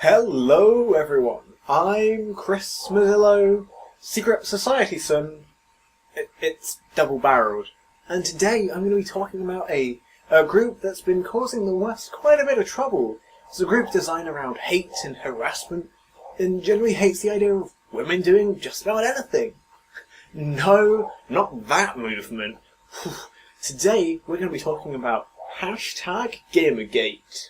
Hello everyone, I'm Chris Mozillo, Secret Society son. It's double-barreled. And today I'm going to be talking about a group that's been causing the West quite a bit of trouble. It's a group designed around hate and harassment, and generally hates the idea of women doing just about anything. No, not that movement. Today we're going to be talking about #Gamergate.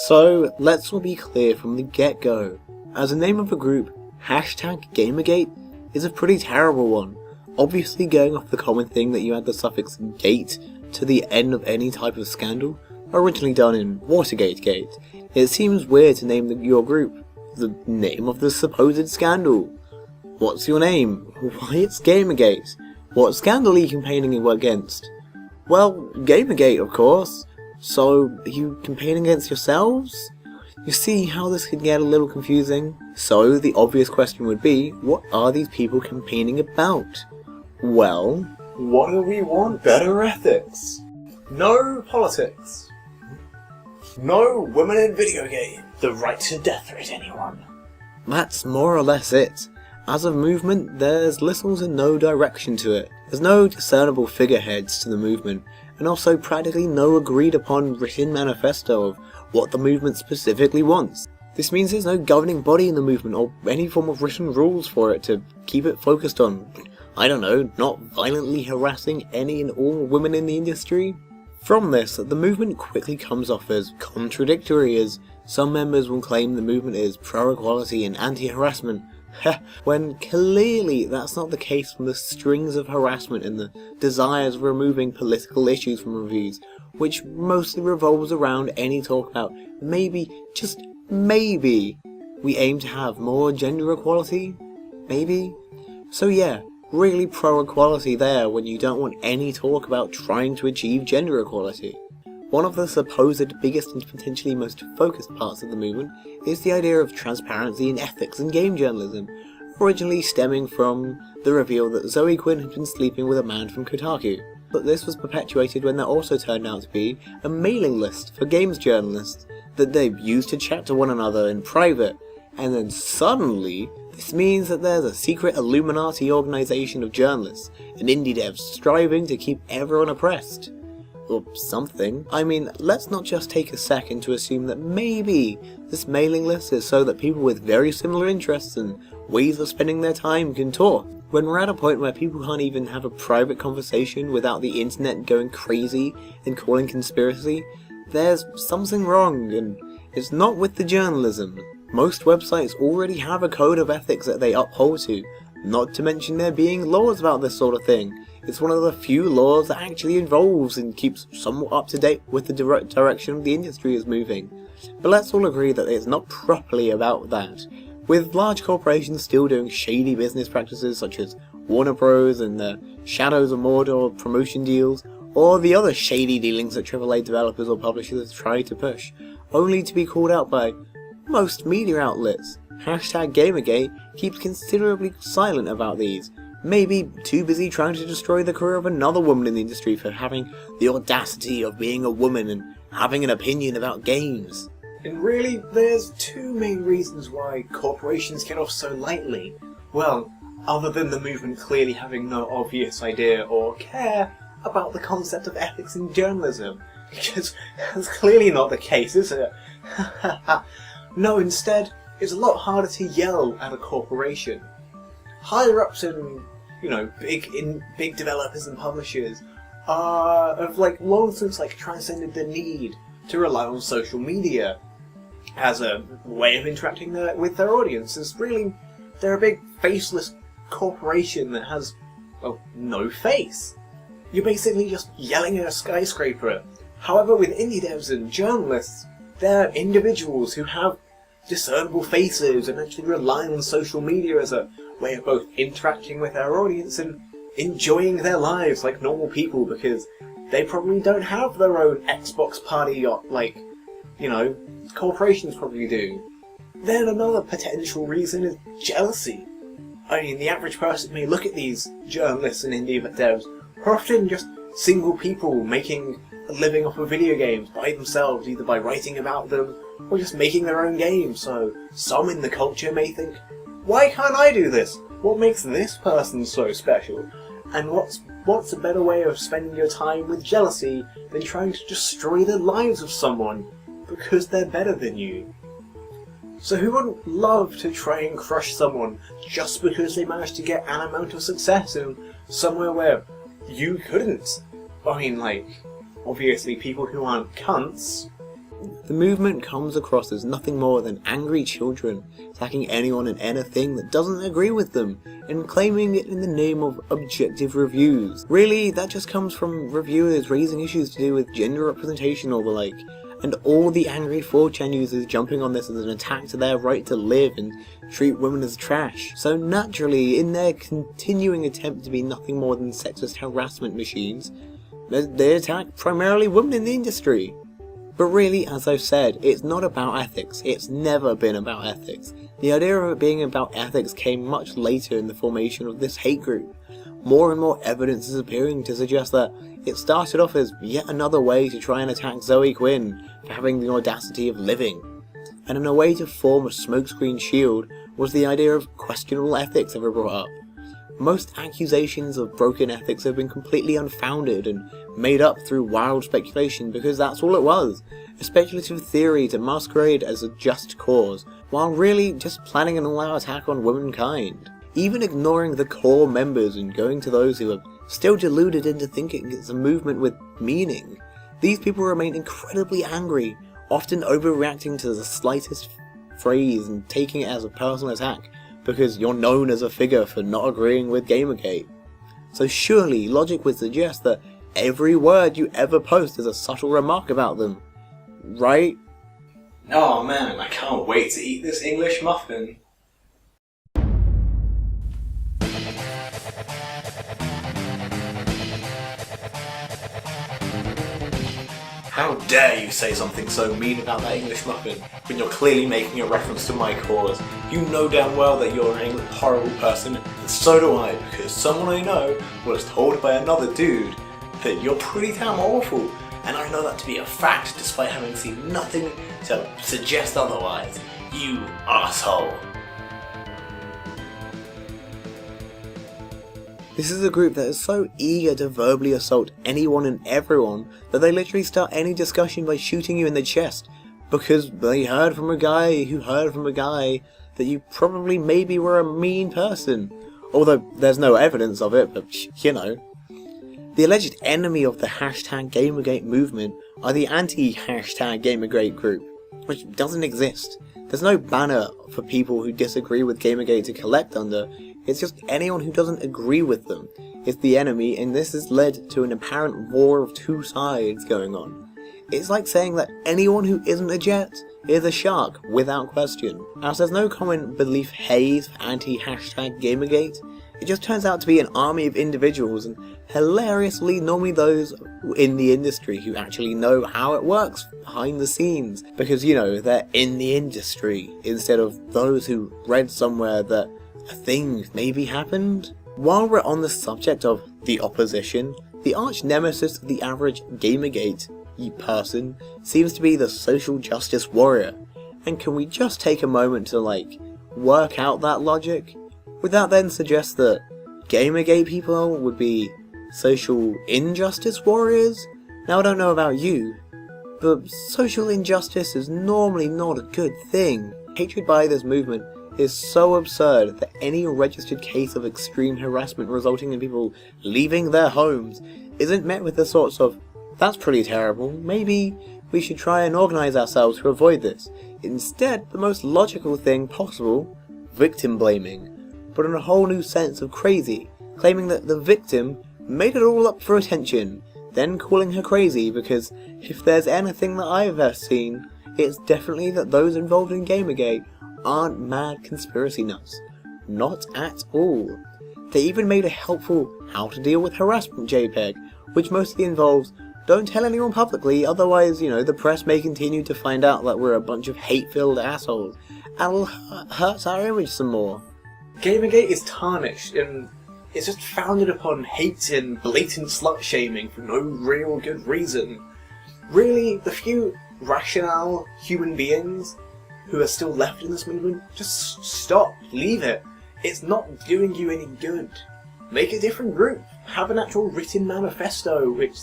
So, let's all be clear from the get-go. As a name of a group, #Gamergate is a pretty terrible one. Obviously going off the common thing that you add the suffix gate to the end of any type of scandal, originally done in Watergate Gate, it seems weird to name your group the name of the supposed scandal. What's your name? Why, it's Gamergate. What scandal are you campaigning against? Well, Gamergate, of course. So, are you campaigning against yourselves? You see how this could get a little confusing? So, the obvious question would be, what are these people campaigning about? Well, what do we want? Better ethics. No politics. No women in video games. The right to death threat anyone. That's more or less it. As a movement, there's little to no direction to it. There's no discernible figureheads to the movement, and also practically no agreed upon written manifesto of what the movement specifically wants. This means there's no governing body in the movement or any form of written rules for it to keep it focused on, I don't know, not violently harassing any and all women in the industry. From this, the movement quickly comes off as contradictory, as some members will claim the movement is pro-equality and anti-harassment, when clearly that's not the case from the strings of harassment and the desires of removing political issues from reviews, which mostly revolves around any talk about maybe, just maybe, we aim to have more gender equality? Maybe? So yeah, really pro-equality there when you don't want any talk about trying to achieve gender equality. One of the supposed biggest and potentially most focused parts of the movement is the idea of transparency and ethics in game journalism, originally stemming from the reveal that Zoe Quinn had been sleeping with a man from Kotaku. But this was perpetuated when there also turned out to be a mailing list for games journalists that they used to chat to one another in private, and then suddenly this means that there's a secret Illuminati organisation of journalists and indie devs striving to keep everyone oppressed. Or something. I mean, let's not just take a second to assume that maybe this mailing list is so that people with very similar interests and ways of spending their time can talk. When we're at a point where people can't even have a private conversation without the internet going crazy and calling conspiracy, there's something wrong, and it's not with the journalism. Most websites already have a code of ethics that they uphold to, not to mention there being laws about this sort of thing. It's one of the few laws that actually involves and keeps somewhat up to date with the direction the industry is moving. But let's all agree that it's not properly about that, with large corporations still doing shady business practices such as Warner Bros. And the Shadows of Mordor promotion deals, or the other shady dealings that AAA developers or publishers try to push, only to be called out by most media outlets. #Gamergate keeps considerably silent about these, maybe too busy trying to destroy the career of another woman in the industry for having the audacity of being a woman and having an opinion about games. And really, there's two main reasons why corporations get off so lightly. Well, other than the movement clearly having no obvious idea or care about the concept of ethics in journalism, because that's clearly not the case, is it? No, instead, it's a lot harder to yell at a corporation. Higher-ups in, big developers and publishers have long since transcended the need to rely on social media as a way of interacting with their audiences. Really, they're a big faceless corporation that has, well, no face. You're basically just yelling at a skyscraper. However, with indie devs and journalists, they're individuals who have discernible faces and actually rely on social media as a way of both interacting with their audience and enjoying their lives like normal people, because they probably don't have their own Xbox party like, corporations probably do. Then another potential reason is jealousy. I mean, the average person may look at these journalists and indie devs who are often just single people making living off of video games by themselves, either by writing about them or just making their own games. So some in the culture may think, why can't I do this? What makes this person so special? And what's a better way of spending your time with jealousy than trying to destroy the lives of someone because they're better than you? So who wouldn't love to try and crush someone just because they managed to get an amount of success in somewhere where you couldn't? I mean, like, obviously people who aren't cunts. The movement comes across as nothing more than angry children attacking anyone and anything that doesn't agree with them and claiming it in the name of objective reviews. Really, that just comes from reviewers raising issues to do with gender representation or the like, and all the angry 4chan users jumping on this as an attack to their right to live and treat women as trash. So naturally, in their continuing attempt to be nothing more than sexist harassment machines, they attack primarily women in the industry. But really, as I've said, it's not about ethics. It's never been about ethics. The idea of it being about ethics came much later in the formation of this hate group. More and more evidence is appearing to suggest that it started off as yet another way to try and attack Zoe Quinn for having the audacity of living. And in a way to form a smokescreen shield was the idea of questionable ethics ever brought up. Most accusations of broken ethics have been completely unfounded and made up through wild speculation because that's all it was, a speculative theory to masquerade as a just cause, while really just planning an all-out attack on womankind. Even ignoring the core members and going to those who are still deluded into thinking it's a movement with meaning, these people remain incredibly angry, often overreacting to the slightest phrase and taking it as a personal attack, because you're known as a figure for not agreeing with Gamergate. So surely logic would suggest that every word you ever post is a subtle remark about them, right? Oh man, I can't wait to eat this English muffin. How dare you say something so mean about that English muffin when you're clearly making a reference to my cause? You know damn well that you're an horrible person, and so do I, because someone I know was told by another dude that you're pretty damn awful, and I know that to be a fact despite having seen nothing to suggest otherwise. You asshole. This is a group that is so eager to verbally assault anyone and everyone that they literally start any discussion by shooting you in the chest because they heard from a guy who heard from a guy that you probably maybe were a mean person. Although there's no evidence of it, but you know. The alleged enemy of the hashtag Gamergate movement are the anti-hashtag Gamergate group, which doesn't exist. There's no banner for people who disagree with Gamergate to collect under. It's just anyone who doesn't agree with them is the enemy, and this has led to an apparent war of two sides going on. It's like saying that anyone who isn't a jet is a shark without question. As there's no common belief haze for anti-hashtag Gamergate, it just turns out to be an army of individuals, and hilariously normally those in the industry who actually know how it works behind the scenes, because you know, they're in the industry, instead of those who read somewhere that a thing maybe happened. While we're on the subject of the opposition, the arch nemesis of the average Gamergate person seems to be the social justice warrior. And can we just take a moment to work out that logic? Would that then suggest that Gamergate people would be social injustice warriors? Now I don't know about you, but social injustice is normally not a good thing. Hatred by this movement is so absurd that any registered case of extreme harassment resulting in people leaving their homes isn't met with the sorts of, that's pretty terrible, maybe we should try and organise ourselves to avoid this. Instead, the most logical thing possible, victim blaming, but in a whole new sense of crazy, claiming that the victim made it all up for attention, then calling her crazy because if there's anything that I've ever seen, it's definitely that those involved in Gamergate aren't mad conspiracy nuts. Not at all. They even made a helpful how to deal with harassment JPEG, which mostly involves don't tell anyone publicly, otherwise, the press may continue to find out that we're a bunch of hate-filled assholes, and will hurt our image some more. Gamergate is tarnished, and it's just founded upon hate and blatant slut-shaming for no real good reason. really, the few rational human beings who are still left in this movement, just stop, leave it. It's not doing you any good. Make a different group. Have an actual written manifesto which,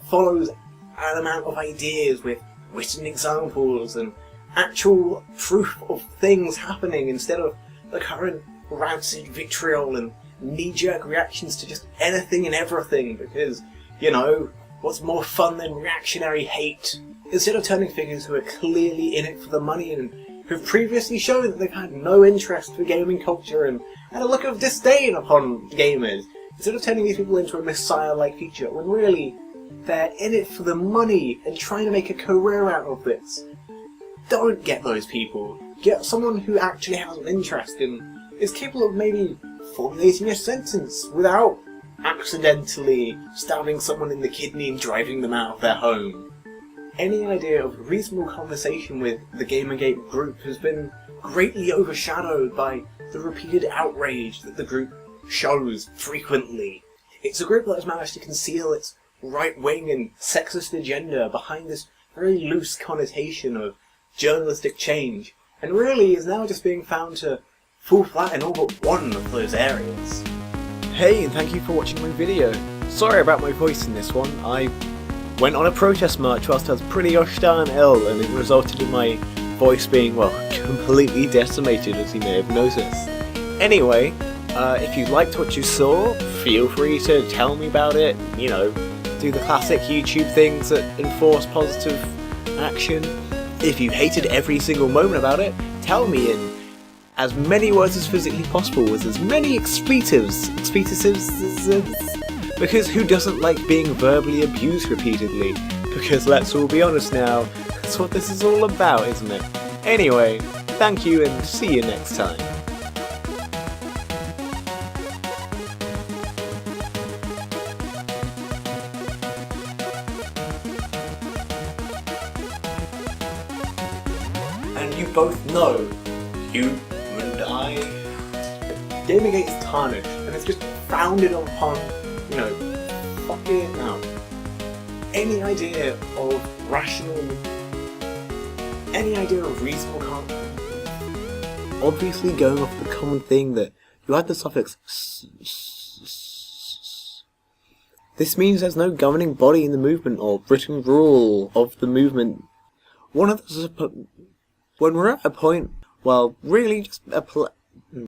follows an amount of ideas with written examples and actual proof of things happening instead of the current rancid vitriol and knee-jerk reactions to just anything and everything because, what's more fun than reactionary hate? Instead of turning figures who are clearly in it for the money and who've previously shown that they've had no interest for gaming culture and had a look of disdain upon gamers, instead of turning these people into a messiah-like feature, when really they're in it for the money and trying to make a career out of this. Don't get those people. Get someone who actually has an interest and is capable of maybe formulating a sentence without accidentally stabbing someone in the kidney and driving them out of their home. Any idea of reasonable conversation with the Gamergate group has been greatly overshadowed by the repeated outrage that the group shows frequently. It's a group that has managed to conceal its right-wing and sexist agenda behind this very loose connotation of journalistic change, and really is now just being found to fall flat in all but one of those areas. Hey, and thank you for watching my video. Sorry about my voice in this one. I went on a protest march whilst I was pretty gosh darn ill, and it resulted in my voice being, completely decimated, as you may have noticed. Anyway, if you liked what you saw, feel free to tell me about it, do the classic YouTube things that enforce positive action. If you hated every single moment about it, tell me in as many words as physically possible with as many expletives, because who doesn't like being verbally abused repeatedly? Because let's all be honest now, that's what this is all about, isn't it? Anyway, thank you and see you next time. And you both know, you and I, Gamergate is tarnished, and it's just founded upon, fucking it now. Any idea of reasonable Obviously going off the common thing that you add the suffix this means there's no governing body in the movement or written rule of the movement. When we're at a point, really just